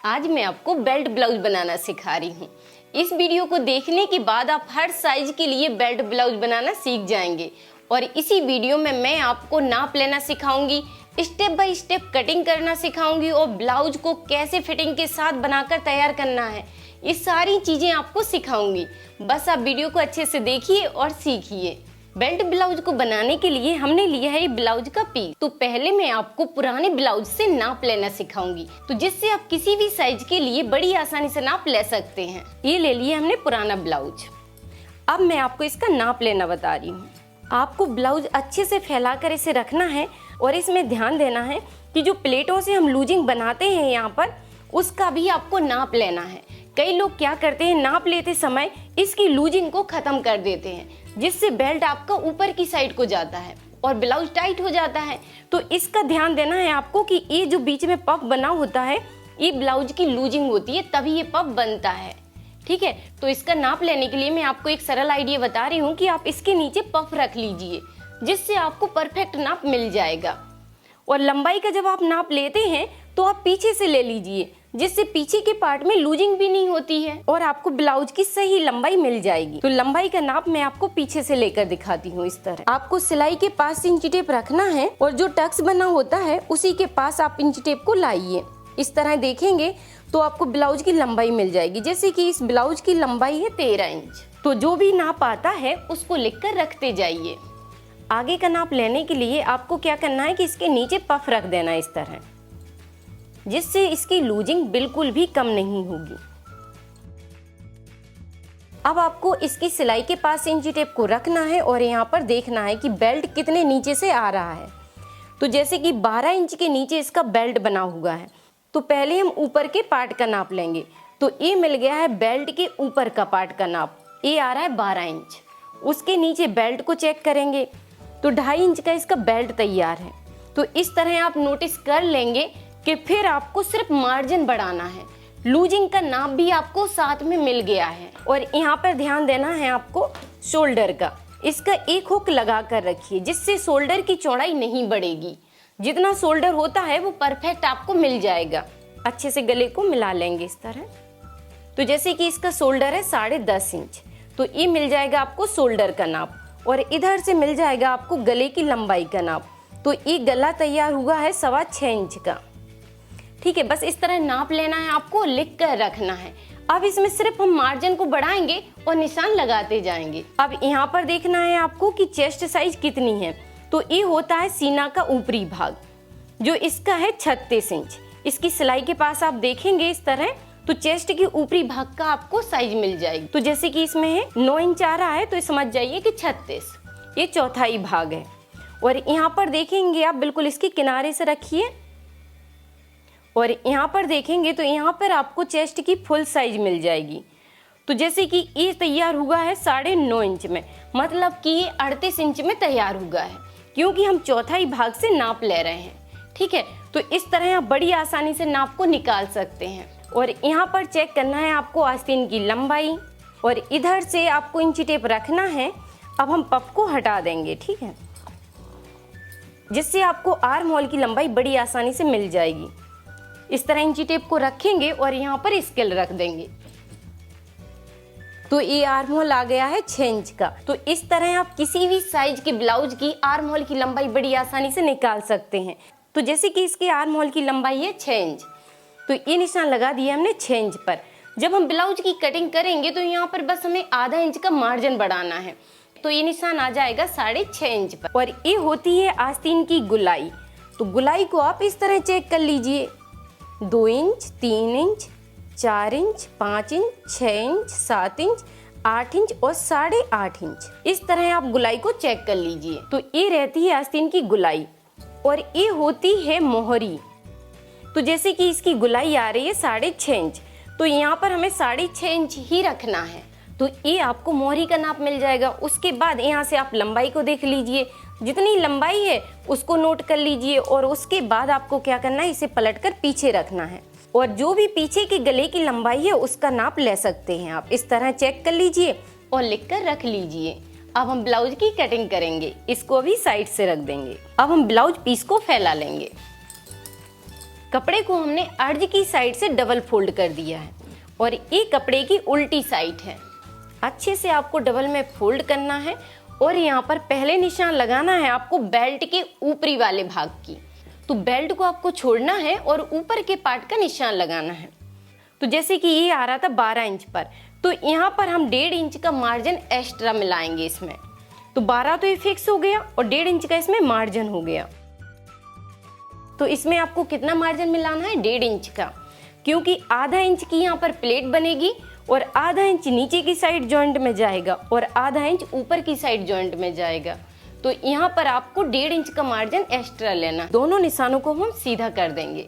आज मैं आपको बेल्ट ब्लाउज बनाना सिखा रही हूँ। इस वीडियो को देखने के बाद आप हर साइज के लिए बेल्ट ब्लाउज बनाना सीख जाएंगे और इसी वीडियो में मैं आपको नाप लेना सिखाऊंगी, स्टेप बाय स्टेप कटिंग करना सिखाऊंगी और ब्लाउज को कैसे फिटिंग के साथ बनाकर तैयार करना है, ये सारी चीजें आपको सिखाऊंगी। बस आप वीडियो को अच्छे से देखिए और सीखिए। बेल्ट ब्लाउज को बनाने के लिए हमने लिया है ब्लाउज का पीस। तो पहले मैं आपको पुराने ब्लाउज से नाप लेना सिखाऊंगी, तो जिससे आप किसी भी साइज के लिए बड़ी आसानी से नाप ले सकते हैं। ये ले लिया हमने पुराना ब्लाउज। अब मैं आपको इसका नाप लेना बता रही हूँ। आपको ब्लाउज अच्छे से फैलाकर इसे रखना है और इसमें ध्यान देना है कि जो प्लेटों से हम लूजिंग बनाते हैं यहाँ पर, उसका भी आपको नाप लेना है। कई लोग क्या करते हैं, नाप लेते समय इसकी लूजिंग को खत्म कर देते हैं, जिससे बेल्ट आपका ऊपर की साइड को जाता है और ब्लाउज टाइट हो जाता है। तो इसका ध्यान देना है आपको कि ये जो बीच में पफ बना होता है, ये ब्लाउज की लूजिंग होती है, तभी ये पफ बनता है। ठीक है, तो इसका नाप लेने के लिए मैं आपको एक सरल आइडिया बता रही हूँ कि आप इसके नीचे पफ रख लीजिए, जिससे आपको परफेक्ट नाप मिल जाएगा। और लंबाई का जब आप नाप लेते हैं तो आप पीछे से ले लीजिए, जिससे पीछे के पार्ट में लूजिंग भी नहीं होती है और आपको ब्लाउज की सही लंबाई मिल जाएगी। तो लंबाई का नाप मैं आपको पीछे से लेकर दिखाती हूँ। इस तरह आपको सिलाई के पास इंची टेप रखना है और जो टक्स बना होता है उसी के पास आप इंची टेप को लाइए। इस तरह देखेंगे तो आपको ब्लाउज की लंबाई मिल जाएगी। जैसे कि इस ब्लाउज की लंबाई है 13 इंच। तो जो भी नाप आता है उसको लिख कर रखते जाइए। आगे का नाप लेने के लिए आपको क्या करना है कि इसके नीचे पफ रख देना इस तरह, जिससे इसकी लूजिंग बिल्कुल भी कम नहीं होगी। अब आपको इसकी सिलाई के पास इंची टेप को रखना है और यहाँ पर देखना है कि बेल्ट कितने नीचे से आ रहा है। तो जैसे कि 12 इंच के नीचे इसका बेल्ट बना हुआ है, तो पहले हम ऊपर के पार्ट का नाप लेंगे। तो ये मिल गया है बेल्ट के ऊपर का पार्ट का नाप, ये आ रहा है 12 इंच। उसके नीचे बेल्ट को चेक करेंगे तो 2.5 इंच का इसका बेल्ट तैयार है। तो इस तरह आप नोटिस कर लेंगे कि फिर आपको सिर्फ मार्जिन बढ़ाना है, लूजिंग का नाप भी आपको साथ में मिल गया है। और यहाँ पर ध्यान देना है आपको शोल्डर का, इसका एक हुक लगा कर रखिए, जिससे शोल्डर की चौड़ाई नहीं बढ़ेगी। जितना शोल्डर होता है वो परफेक्ट आपको मिल जाएगा। अच्छे से गले को मिला लेंगे इस तरह। तो जैसे कि इसका शोल्डर है 10.5 इंच, तो ये मिल जाएगा आपको शोल्डर का नाप और इधर से मिल जाएगा आपको गले की लंबाई का नाप। तो ये गला तैयार हुआ है 6.25 इंच का। ठीक है, बस इस तरह नाप लेना है, आपको लिख कर रखना है। अब इसमें सिर्फ हम मार्जिन को बढ़ाएंगे और निशान लगाते जाएंगे। अब यहाँ पर देखना है आपको कि चेस्ट साइज कितनी है। तो ये होता है सीना का ऊपरी भाग, जो इसका है 36 इंच। इसकी सिलाई के पास आप देखेंगे इस तरह, तो चेस्ट के ऊपरी भाग का आपको साइज मिल जाएगी। तो जैसे कि इसमें है 9 इंच आ रहा है, तो समझ जाइए कि 36 ये चौथाई भाग है। और यहाँ पर देखेंगे आप, बिल्कुल इसकी किनारे से रखिए और यहाँ पर देखेंगे तो यहाँ पर आपको चेस्ट की फुल साइज मिल जाएगी। तो जैसे कि ये तैयार हुआ है 9.5 इंच में, मतलब कि ये 38 इंच में तैयार हुआ है, क्योंकि हम चौथाई भाग से नाप ले रहे हैं। ठीक है, तो इस तरह आप बड़ी आसानी से नाप को निकाल सकते हैं। और यहाँ पर चेक करना है आपको आस्तीन की लंबाई और इधर से आपको इंची टेप रखना है। अब हम पफ को हटा देंगे, ठीक है, जिससे आपको आर्म होल की लंबाई बड़ी आसानी से मिल जाएगी। इस तरह इंची टेप को रखेंगे और यहाँ पर स्केल रख देंगे। तो ये आर्म होल आ गया है 6 इंच का। तो इस तरह आप किसी भी साइज के ब्लाउज की आर्म होल की लंबाई बड़ी आसानी से निकाल सकते हैं। तो जैसे कि इसकी आर्म होल की लंबाई है 6 इंच, तो ये निशान लगा दिया हमने 6 इंच पर। जब हम ब्लाउज की कटिंग करेंगे तो यहाँ पर बस हमें आधा इंच का मार्जिन बढ़ाना है, तो ये निशान आ जाएगा 6.5 इंच पर। और ये होती है आस्तीन की गुलाई। तो गुलाई को आप इस तरह चेक कर लीजिए, 2 inch, 3 inch, 4 inch, 5 inch, 6 inch, 7 inch, 8 inch और 8.5 इंच। इस तरह आप गुलाई को चेक कर लीजिए। तो ये रहती है आस्तीन की गुलाई और ये होती है मोहरी। तो जैसे कि इसकी गुलाई आ रही है 6.5 इंच, तो यहाँ पर हमें 6.5 इंच ही रखना है। तो ये आपको मोहरी का नाप मिल जाएगा। उसके बाद यहाँ से आप लंबाई को देख लीजिए, जितनी लंबाई है उसको नोट कर लीजिए और उसके बाद आपको क्या करना है, इसे पलटकर पीछे रखना है और जो भी पीछे के गले की लंबाई है उसका नाप ले सकते हैं आप। इस तरह चेक कर लीजिए और लिख कर रख लीजिए। अब हम ब्लाउज की कटिंग करेंगे, इसको भी साइड से रख देंगे। अब हम ब्लाउज पीस को फैला लेंगे। कपड़े को हमने अर्ज की साइड से डबल फोल्ड कर दिया है और ये कपड़े की उल्टी साइड है। अच्छे से आपको डबल में फोल्ड करना है और यहाँ पर पहले निशान लगाना है आपको बेल्ट के ऊपरी वाले भाग की। तो बेल्ट को आपको छोड़ना है और ऊपर के पार्ट का निशान लगाना है। तो जैसे कि ये आ रहा था 12 इंच पर, तो यहाँ पर हम 1.5 इंच का मार्जिन एक्स्ट्रा मिलाएंगे इसमें। तो 12 तो ये फिक्स हो गया और 1.5 इंच का इसमें मार्जिन हो गया। तो इसमें आपको कितना मार्जिन मिलाना है? 1.5 इंच का, क्योंकि आधा इंच की यहाँ पर प्लेट बनेगी और आधा इंच नीचे की साइड जॉइंट में जाएगा और आधा इंच ऊपर की साइड जॉइंट में जाएगा। तो यहाँ पर आपको 1.5 इंच का मार्जिन एक्स्ट्रा लेना। दोनों निशानों को हम सीधा कर देंगे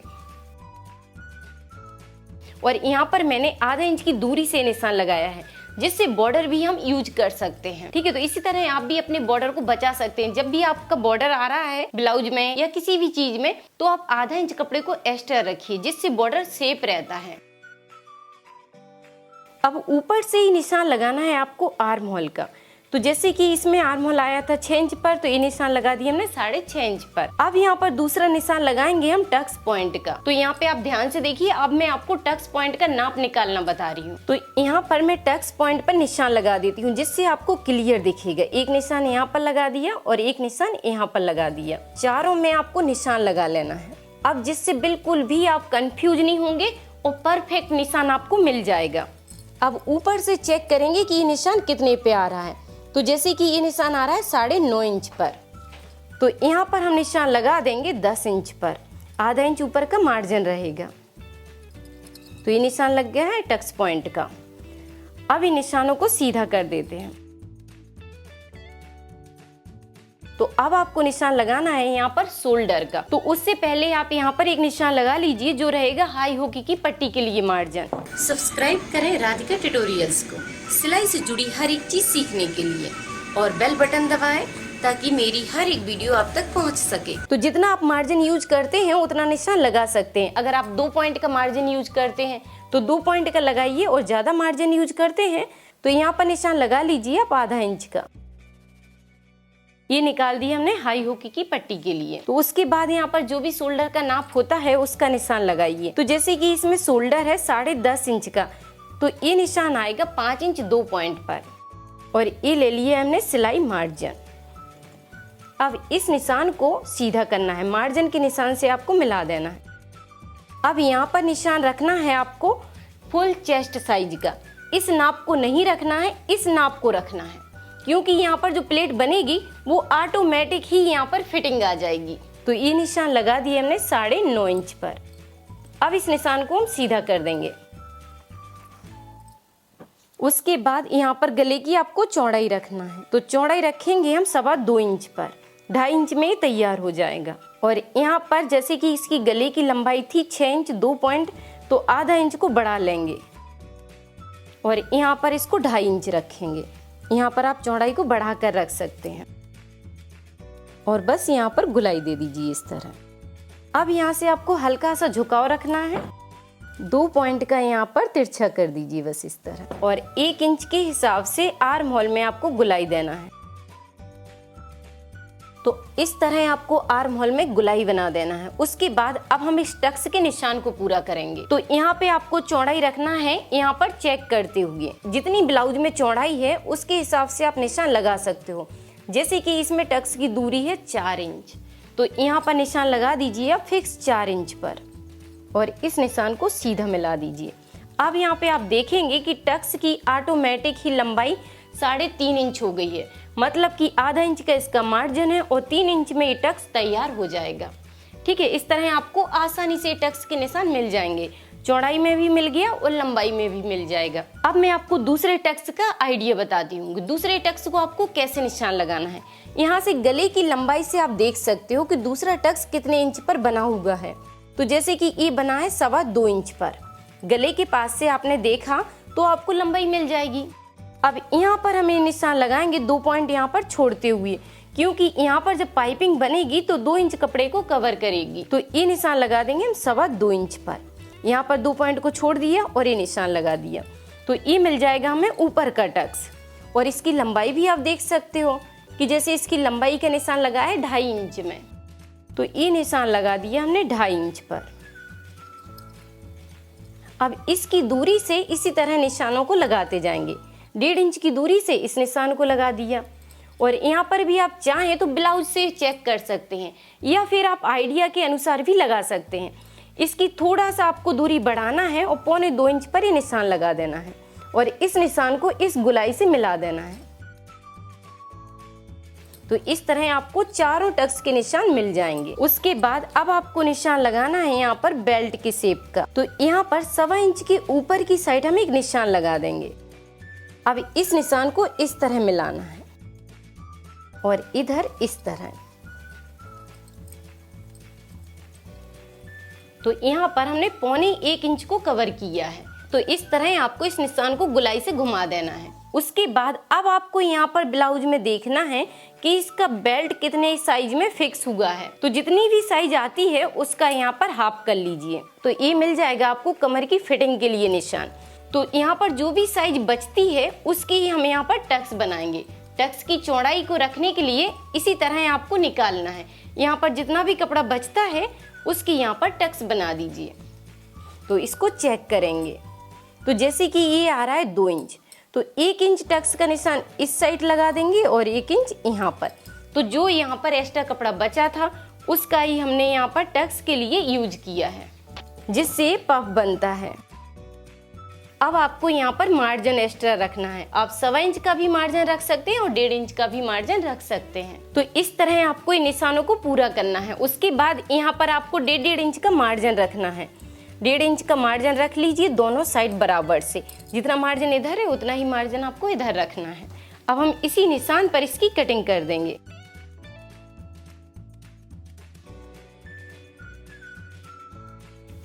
और यहाँ पर मैंने आधा इंच की दूरी से निशान लगाया है, जिससे बॉर्डर भी हम यूज कर सकते हैं। ठीक है, तो इसी तरह आप भी अपने बॉर्डर को बचा सकते हैं। जब भी आपका बॉर्डर आ रहा है ब्लाउज में या किसी भी चीज में, तो आप आधा इंच कपड़े को एक्स्ट्रा रखिए, जिससे बॉर्डर सेफ रहता है। अब ऊपर से ही निशान लगाना है आपको आर्म होल का। तो जैसे कि इसमें आर्म होल आया था 6 इंच पर, तो ये निशान लगा दिया हमने 6.5 इंच पर। अब यहाँ पर दूसरा निशान लगाएंगे हम टक्स पॉइंट का। तो यहाँ पे आप ध्यान से देखिए, अब मैं आपको टक्स पॉइंट का नाप निकालना बता रही हूँ। तो यहाँ पर मैं टक्स पॉइंट पर निशान लगा देती हूँ, जिससे आपको क्लियर दिखेगा। एक निशान यहाँ पर लगा दिया और एक निशान यहाँ पर लगा दिया। चारों में आपको निशान लगा लेना है। अब जिससे बिल्कुल भी आप कंफ्यूज नहीं होंगे और परफेक्ट निशान आपको मिल जाएगा। अब ऊपर से चेक करेंगे कि ये निशान कितने पे आ रहा है। तो जैसे कि ये निशान आ रहा है 9.5 इंच पर, तो यहाँ पर हम निशान लगा देंगे 10 इंच पर। आधा इंच ऊपर का मार्जिन रहेगा। तो ये निशान लग गया है टक्स पॉइंट का। अब इन निशानों को सीधा कर देते हैं। तो अब आपको निशान लगाना है यहाँ पर शोल्डर का। तो उससे पहले आप यहाँ पर एक निशान लगा लीजिए, जो रहेगा हाई होकी की पट्टी के लिए मार्जिन। सब्सक्राइब करें राधिका ट्यूटोरियल्स को सिलाई से जुड़ी हर एक चीज सीखने के लिए और बेल बटन दबाएं ताकि मेरी हर एक वीडियो आप तक पहुंच सके। तो जितना आप मार्जिन यूज करते हैं उतना निशान लगा सकते हैं। अगर आप 2 पॉइंट का मार्जिन यूज करते हैं तो 2 पॉइंट का लगाइए, और ज्यादा मार्जिन यूज करते हैं तो यहाँ पर निशान लगा लीजिए आप आधा इंच का। ये निकाल दिया हमने हाई होकी की पट्टी के लिए। तो उसके बाद यहाँ पर जो भी शोल्डर का नाप होता है उसका निशान लगाइए। तो जैसे कि इसमें शोल्डर है 10.5 इंच का, तो ये निशान आएगा 5 इंच 2 पॉइंट पर, और ये ले लिए हमने सिलाई मार्जिन। अब इस निशान को सीधा करना है, मार्जिन के निशान से आपको मिला देना है। अब यहाँ पर निशान रखना है आपको फुल चेस्ट साइज का। इस नाप को नहीं रखना है, इस नाप को रखना है, क्योंकि यहाँ पर जो प्लेट बनेगी वो ऑटोमेटिक ही यहाँ पर फिटिंग आ जाएगी। तो ये निशान लगा दिए हमने 9.5 इंच पर। अब इस निशान को हम सीधा कर देंगे। उसके बाद यहाँ पर गले की आपको चौड़ाई रखना है। तो चौड़ाई रखेंगे हम 2.25 इंच पर। 2.5 इंच में ही तैयार हो जाएगा। और यहाँ पर जैसे कि इसकी गले की लंबाई थी 6 इंच 2 पॉइंट, तो आधा इंच को बढ़ा लेंगे और यहाँ पर इसको 2.5 इंच रखेंगे। यहाँ पर आप चौड़ाई को बढ़ाकर रख सकते हैं और बस यहाँ पर गुलाई दे दीजिए इस तरह। अब यहाँ से आपको हल्का सा झुकाव रखना है। 2 पॉइंट का यहाँ पर तिरछा कर दीजिए बस इस तरह, और 1 इंच के हिसाब से आर्म होल में आपको गुलाई देना है। तो इस तरह आपको आर्म होल में गुलाई बना देना है। उसके बाद अब हम इस टक्स के निशान को पूरा करेंगे। तो यहाँ पे आपको चौड़ाई रखना है, यहाँ पर चेक करते हुए जितनी ब्लाउज में चौड़ाई है उसके हिसाब से आप निशान लगा सकते हो। जैसे कि इसमें टक्स की दूरी है 4 इंच, तो यहाँ पर निशान लगा दीजिए आप फिक्स 4 इंच पर, और इस निशान को सीधा मिला दीजिए। अब यहाँ पे आप देखेंगे कि टक्स की ऑटोमेटिक ही लंबाई 3.5 इंच हो गई है, मतलब कि आधा इंच का इसका मार्जिन है और 3 इंच में ये टक्स तैयार हो जाएगा। ठीक है, इस तरह आपको आसानी से टक्स के निशान मिल जाएंगे। चौड़ाई में भी मिल गया और लंबाई में भी मिल जाएगा। अब मैं आपको दूसरे टक्स का आइडिया बताती हूँ। दूसरे टक्स को आपको कैसे निशान लगाना है। यहाँ से गले की लंबाई से आप देख सकते हो कि दूसरा टक्स कितने इंच पर बना हुआ है। तो जैसे कि ये बना है 2.25 इंच पर, गले के पास से आपने देखा तो आपको लंबाई मिल जाएगी। अब यहाँ पर हमें निशान लगाएंगे 2 पॉइंट यहाँ पर छोड़ते हुए, क्योंकि यहाँ पर जब पाइपिंग बनेगी तो 2 इंच कपड़े को कवर करेगी। तो ये निशान लगा देंगे हम 2.25 इंच पर। यहाँ पर 2 पॉइंट को छोड़ दिया और ये निशान लगा दिया, तो ये मिल जाएगा हमें ऊपर का टक्स। और इसकी लंबाई भी आप देख सकते हो कि जैसे इसकी लंबाई का निशान लगा है 2.5 इंच में, तो ये निशान लगा दिया हमने 2.5 इंच पर। अब इसकी दूरी से इसी तरह निशानों को लगाते जाएंगे। 1.5 इंच की दूरी से इस निशान को लगा दिया। और यहाँ पर भी आप चाहें तो ब्लाउज से चेक कर सकते हैं या फिर आप आइडिया के अनुसार भी लगा सकते हैं। इसकी थोड़ा सा आपको दूरी बढ़ाना है और 1.25 इंच पर ये निशान लगा देना है और इस निशान को इस गुलाई से मिला देना है। तो इस तरह आपको चारों टक्स के निशान मिल जाएंगे। उसके बाद अब आपको निशान लगाना है यहाँ पर बेल्ट के शेप का। तो यहाँ पर 1.25 इंच के ऊपर की साइड हम एक निशान लगा देंगे। अब इस निशान को इस तरह मिलाना है और इधर इस तरह। तो यहाँ पर हमने 1.25 इंच को कवर किया है। तो इस तरह आपको इस निशान को गुलाई से घुमा देना है। उसके बाद अब आपको यहाँ पर ब्लाउज में देखना है कि इसका बेल्ट कितने साइज में फिक्स हुआ है। तो जितनी भी साइज आती है उसका यहाँ पर हाफ कर लीजिए। तो ये मिल जाएगा आपको कमर की फिटिंग के लिए निशान। तो यहाँ पर जो भी साइज बचती है उसकी ही हम यहाँ पर टक्स बनाएंगे। टक्स की चौड़ाई को रखने के लिए इसी तरह आपको निकालना है। यहाँ पर जितना भी कपड़ा बचता है उसकी यहाँ पर टक्स बना दीजिए। तो इसको चेक करेंगे। तो जैसे कि ये आ रहा है 2 इंच, तो 1 इंच टक्स का निशान इस साइड लगा देंगे और 1 इंच यहाँ पर। तो जो यहाँ पर एक्स्ट्रा कपड़ा बचा था उसका ही हमने यहाँ पर टक्स के लिए यूज किया है, जिससे पफ बनता है। अब आपको यहाँ पर मार्जिन एक्स्ट्रा रखना है। आप 1.25 इंच का भी मार्जिन रख सकते हैं और 1.5 इंच का भी मार्जिन रख सकते हैं। तो इस तरह आपको इन निशानों को पूरा करना है। उसके बाद यहाँ पर आपको 1.5 इंच का मार्जिन रखना है। 1.5 इंच का मार्जिन रख लीजिए दोनों साइड बराबर से। जितना मार्जिन इधर है उतना ही मार्जिन आपको इधर रखना है। अब हम इसी निशान पर इसकी कटिंग कर देंगे।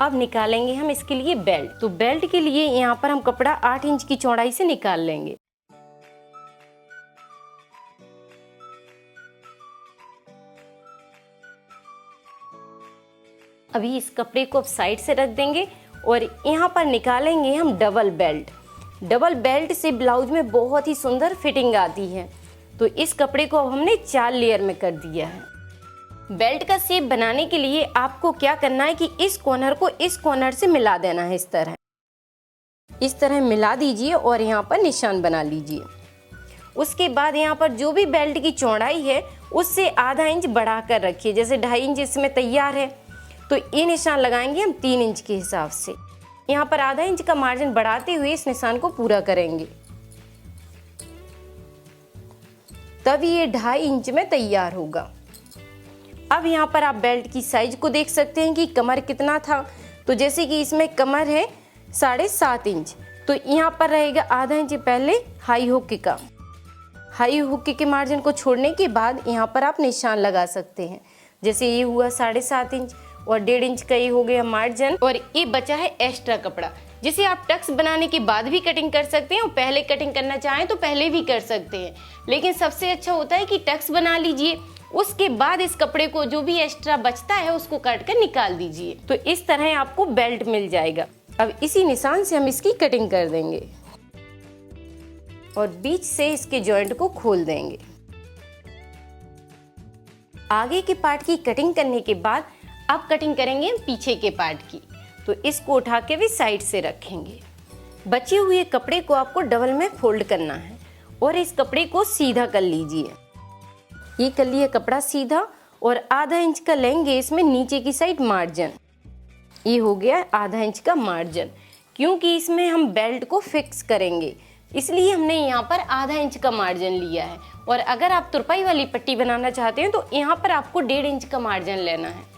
अब निकालेंगे हम इसके लिए बेल्ट। तो बेल्ट के लिए यहाँ पर हम कपड़ा 8 इंच की चौड़ाई से निकाल लेंगे। अभी इस कपड़े को अब साइड से रख देंगे और यहाँ पर निकालेंगे हम डबल बेल्ट। डबल बेल्ट से ब्लाउज में बहुत ही सुंदर फिटिंग आती है। तो इस कपड़े को अब हमने 4 लेयर में कर दिया है। बेल्ट का शेप बनाने के लिए आपको क्या करना है कि इस कॉर्नर को इस कॉर्नर से मिला देना है। इस तरह मिला दीजिए और यहाँ पर निशान बना लीजिए। उसके बाद यहाँ पर जो भी बेल्ट की चौड़ाई है उससे आधा इंच बढ़ा कर रखिए। जैसे 2.5 इंच इसमें तैयार है तो ये निशान लगाएंगे हम 3 इंच के हिसाब से। यहाँ पर आधा इंच का मार्जिन बढ़ाते हुए इस निशान को पूरा करेंगे, तब ये 2.5 इंच में तैयार होगा। अब यहाँ पर आप बेल्ट की साइज को देख सकते हैं कि कमर कितना था। तो जैसे कि इसमें कमर है 7.5 इंच, तो यहाँ पर रहेगा आधा इंच पहले हाई हुक का। हाई हुक के मार्जिन को छोड़ने के बाद यहाँ पर आप निशान लगा सकते हैं। जैसे ये हुआ 7.5 इंच और 1.5 इंच का ये हो गया मार्जिन। और ये बचा है एक्स्ट्रा कपड़ा, जिसे आप टक्स बनाने के बाद भी कटिंग कर सकते हैं और पहले कटिंग करना चाहें तो पहले भी कर सकते हैं। लेकिन सबसे अच्छा होता है कि टक्स बना लीजिए, उसके बाद इस कपड़े को जो भी एक्स्ट्रा बचता है उसको काट कर निकाल दीजिए। तो इस तरह आपको बेल्ट मिल जाएगा। अब इसी निशान से हम इसकी कटिंग कर देंगे और बीच से इसके जॉइंट को खोल देंगे। आगे के पार्ट की कटिंग करने के बाद अब कटिंग करेंगे हम पीछे के पार्ट की। तो इसको उठा के भी साइड से रखेंगे। बचे हुए कपड़े को आपको डबल में फोल्ड करना है और इस कपड़े को सीधा कर लीजिए। ये कर लिया कपड़ा सीधा और आधा इंच का लेंगे इसमें नीचे की साइड मार्जिन। ये हो गया आधा इंच का मार्जिन। क्योंकि इसमें हम बेल्ट को फिक्स करेंगे इसलिए हमने यहाँ पर आधा इंच का मार्जिन लिया है। और अगर आप तुरपाई वाली पट्टी बनाना चाहते हैं तो यहाँ पर आपको 1.5 इंच का मार्जिन लेना है।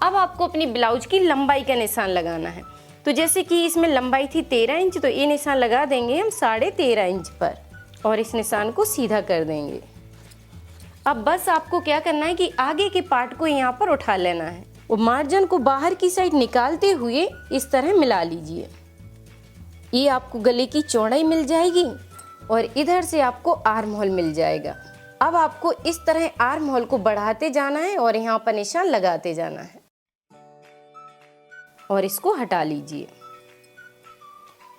अब आपको अपनी ब्लाउज की लंबाई का निशान लगाना है। तो जैसे कि इसमें लंबाई थी 13 इंच, तो ये निशान लगा देंगे हम 13.5 इंच पर और इस निशान को सीधा कर देंगे। अब बस आपको क्या करना है कि आगे के पार्ट को यहाँ पर उठा लेना है और मार्जिन को बाहर की साइड निकालते हुए इस तरह मिला लीजिए। ये आपको गले की चौड़ाई मिल जाएगी और इधर से आपको आर्म होल मिल जाएगा। अब आपको इस तरह आर्म होल को बढ़ाते जाना है और यहाँ पर निशान लगाते जाना है और इसको हटा लीजिए।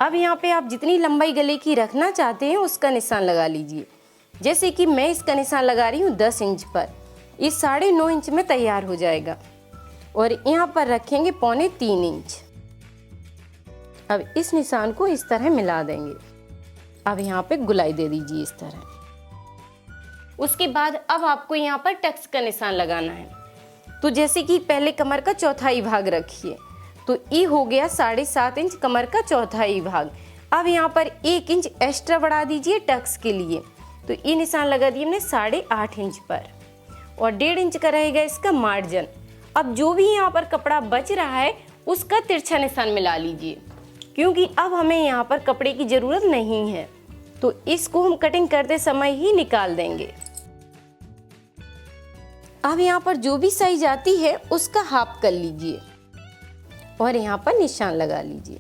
अब यहाँ पे आप जितनी लंबाई गले की रखना चाहते हैं उसका निशान लगा लीजिए। जैसे कि मैं इसका निशान लगा रही हूँ 10 इंच पर। ये 9.5 इंच में तैयार हो जाएगा और यहाँ पर रखेंगे 2.25 इंच। अब इस निशान को इस तरह मिला देंगे। अब यहाँ पे गुलाई दे दीजिए इस तरह। उसके बाद अब आपको यहाँ पर टक्स का निशान लगाना है। तो जैसे कि पहले कमर का चौथाई भाग रखिए, तो ये हो गया 7.5 इंच कमर का चौथाई भाग। अब यहाँ पर 1 इंच एक्स्ट्रा बढ़ा दीजिए टक्स के लिए, तो ये निशान लगा दिए हमने 8.5 इंच पर, और 1.5 इंच का रहेगा इसका मार्जिन। अब जो भी यहाँ पर कपड़ा बच रहा है उसका तिरछा निशान मिला लीजिए, क्योंकि अब हमें यहाँ पर कपड़े की ज़रूरत नहीं है, तो इसको हम कटिंग करते समय ही निकाल देंगे। अब यहाँ पर जो भी साइज आती है उसका हाफ कर लीजिए और यहाँ पर निशान लगा लीजिए।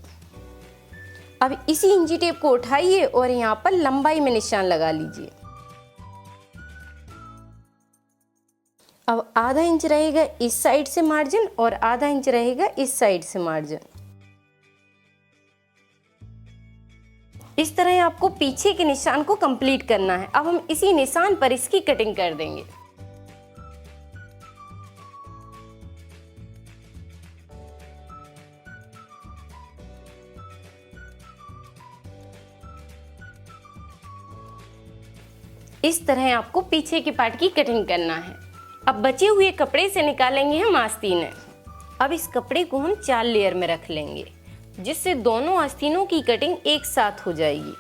अब इसी इंची टेप को उठाइए और यहाँ पर लंबाई में निशान लगा लीजिए। अब आधा इंच रहेगा इस साइड से मार्जिन और आधा इंच रहेगा इस साइड से मार्जिन। इस तरह आपको पीछे के निशान को कंप्लीट करना है। अब हम इसी निशान पर इसकी कटिंग कर देंगे। इस तरह आपको पीछे के पार्ट की कटिंग करना है। अब बचे हुए कपड़े से निकालेंगे हम आस्तीन। अब इस कपड़े को हम 4 लेयर में रख लेंगे, जिससे दोनों आस्तीनों की कटिंग एक साथ हो जाएगी।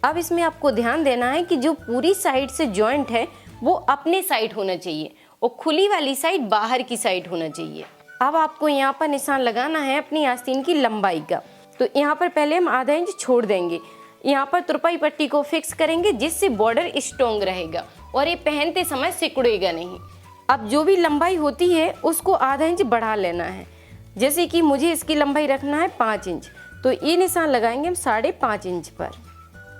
अब इसमें आपको ध्यान देना है कि जो पूरी साइड से जॉइंट है वो अपने साइड होना चाहिए और खुली वाली साइड बाहर की साइड होना चाहिए। अब आपको यहाँ पर निशान लगाना है अपनी आस्तीन की लंबाई का। तो यहाँ पर पहले हम आधा इंच छोड़ देंगे, यहाँ पर तुरपाई पट्टी को फिक्स करेंगे, जिससे बॉर्डर स्ट्रॉन्ग रहेगा और ये पहनते समय सिकुड़ेगा नहीं। अब जो भी लंबाई होती है उसको आधा इंच बढ़ा लेना है। जैसे कि मुझे इसकी लंबाई रखना है 5 इंच, तो ये निशान लगाएंगे हम 5.5 इंच पर।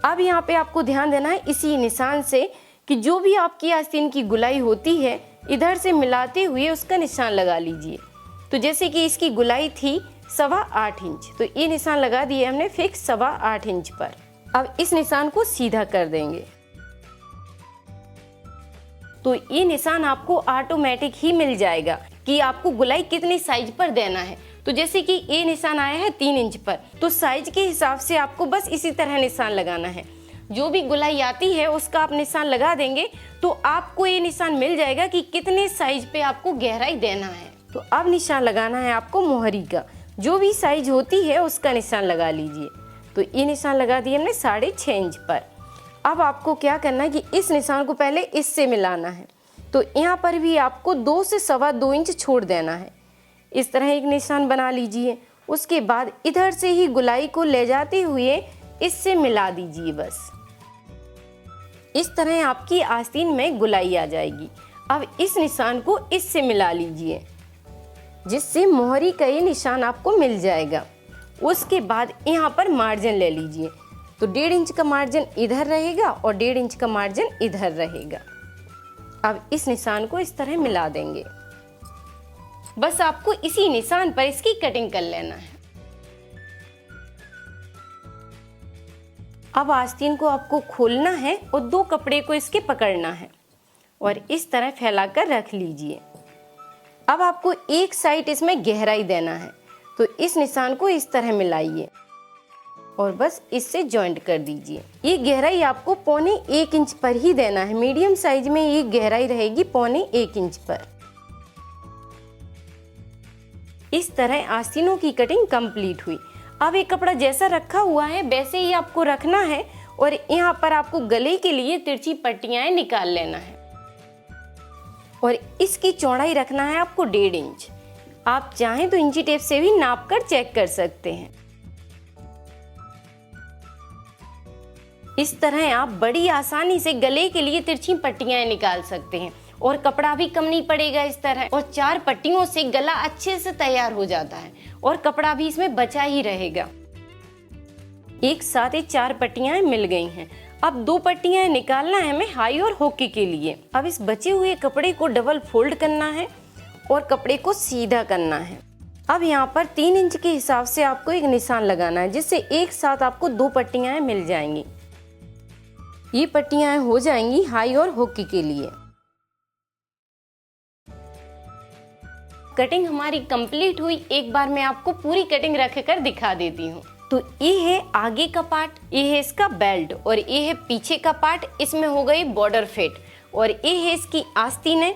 अब यहाँ पे आपको ध्यान देना है इसी निशान से कि जो भी आपकी आस्तीन की गुलाई होती है इधर से मिलाते हुए उसका निशान लगा लीजिए। तो जैसे कि इसकी गुलाई थी 8.25 इंच, तो ये निशान लगा दिए हमने फिक्स 8.25 इंच पर। अब इस निशान को सीधा कर देंगे, तो ये निशान आपको ऑटोमेटिक ही मिल जाएगा कि आपको गुलाई कितने साइज पर देना है। तो जैसे कि ये निशान आया है 3 इंच पर, तो साइज के हिसाब से आपको बस इसी तरह निशान लगाना है। जो भी गुलाई आती है उसका आप निशान लगा देंगे तो आपको ये निशान मिल जाएगा कि कितने साइज पे आपको गहराई देना है। तो अब निशान लगाना है आपको मोहरी का। जो भी साइज होती है उसका निशान लगा लीजिए। तो ये निशान लगा दिए हमने 6.5 इंच पर। अब आपको क्या करना है कि इस निशान को पहले इससे मिलाना है, तो यहाँ पर भी आपको 2 से 2.25 इंच छोड़ देना है। इस तरह एक निशान बना लीजिए। उसके बाद इधर से ही गुलाई को ले जाते हुए इससे मिला दीजिए। बस इस तरह आपकी आस्तीन में गुलाई आ जाएगी। अब इस निशान को इससे मिला लीजिए, जिससे मोहरी का ये निशान आपको मिल जाएगा। उसके बाद यहाँ पर मार्जिन ले लीजिए। तो 1.5 इंच का मार्जिन इधर रहेगा और 1.5 इंच का मार्जिन इधर रहेगा। अब इस निशान को इस तरह मिला देंगे। बस आपको इसी निशान पर इसकी कटिंग कर लेना है। अब आस्तीन को आपको खोलना है और 2 कपड़े को इसके पकड़ना है और इस तरह फैलाकर रख लीजिए। अब आपको एक साइड इसमें गहराई देना है, तो इस निशान को इस तरह मिलाइए और बस इससे जॉइंट कर दीजिए। ये गहराई आपको 1.25 इंच पर ही देना है। मीडियम साइज में ये गहराई रहेगी 1.25 इंच पर। इस तरह आस्तीनों की कटिंग कंप्लीट हुई। अब ये कपड़ा जैसा रखा हुआ है वैसे ही आपको रखना है और यहाँ पर आपको गले के लिए तिरछी पट्टियां निकाल लेना है और इसकी चौड़ाई रखना है आपको 1.5 इंच। आप चाहें तो इंची टेप से भी नाप कर चेक कर सकते हैं। इस तरह आप बड़ी आसानी से गले के लिए तिरछी पट्टियां निकाल सकते हैं और कपड़ा भी कम नहीं पड़ेगा इस तरह। और 4 पट्टियों से गला अच्छे से तैयार हो जाता है और कपड़ा भी इसमें बचा ही रहेगा। एक साथ ही 4 पट्टियां मिल गई हैं। अब 2 पट्टियां निकालना है हमें हाई और होके के लिए। अब इस बचे हुए कपड़े को डबल फोल्ड करना है और कपड़े को सीधा करना है। अब यहाँ पर 3 इंच के हिसाब से आपको एक निशान लगाना है, जिससे एक साथ आपको 2 पट्टियां मिल जाएंगी। ये पट्टियां हो जाएंगी हाई और होके के लिए। कटिंग हमारी कंप्लीट हुई। एक बार मैं आपको पूरी कटिंग रख कर दिखा देती हूँ। तो ये है आगे का पार्ट, ये है इसका बेल्ट और ये है पीछे का पार्ट, इसमें हो गई बॉर्डर फिट और ये है इसकी आस्तीनें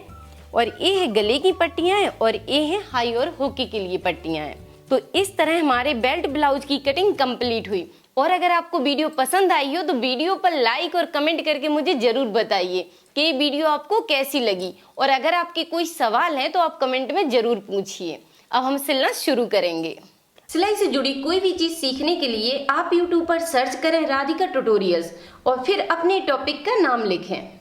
और ये है गले की पट्टियाँ और ये है हाई और होकी के लिए पट्टियाँ हैं। तो इस तरह हमारे बेल्ट ब्लाउज की कटिंग कंप्लीट हुई। और अगर आपको वीडियो पसंद आई हो तो वीडियो पर लाइक और कमेंट करके मुझे जरूर बताइए कि ये वीडियो आपको कैसी लगी, और अगर आपके कोई सवाल है तो आप कमेंट में जरूर पूछिए। अब हम सिलना शुरू करेंगे। सिलाई से जुड़ी कोई भी चीज सीखने के लिए आप YouTube पर सर्च करें राधिका ट्यूटोरियल्स और फिर अपने टॉपिक का नाम लिखें।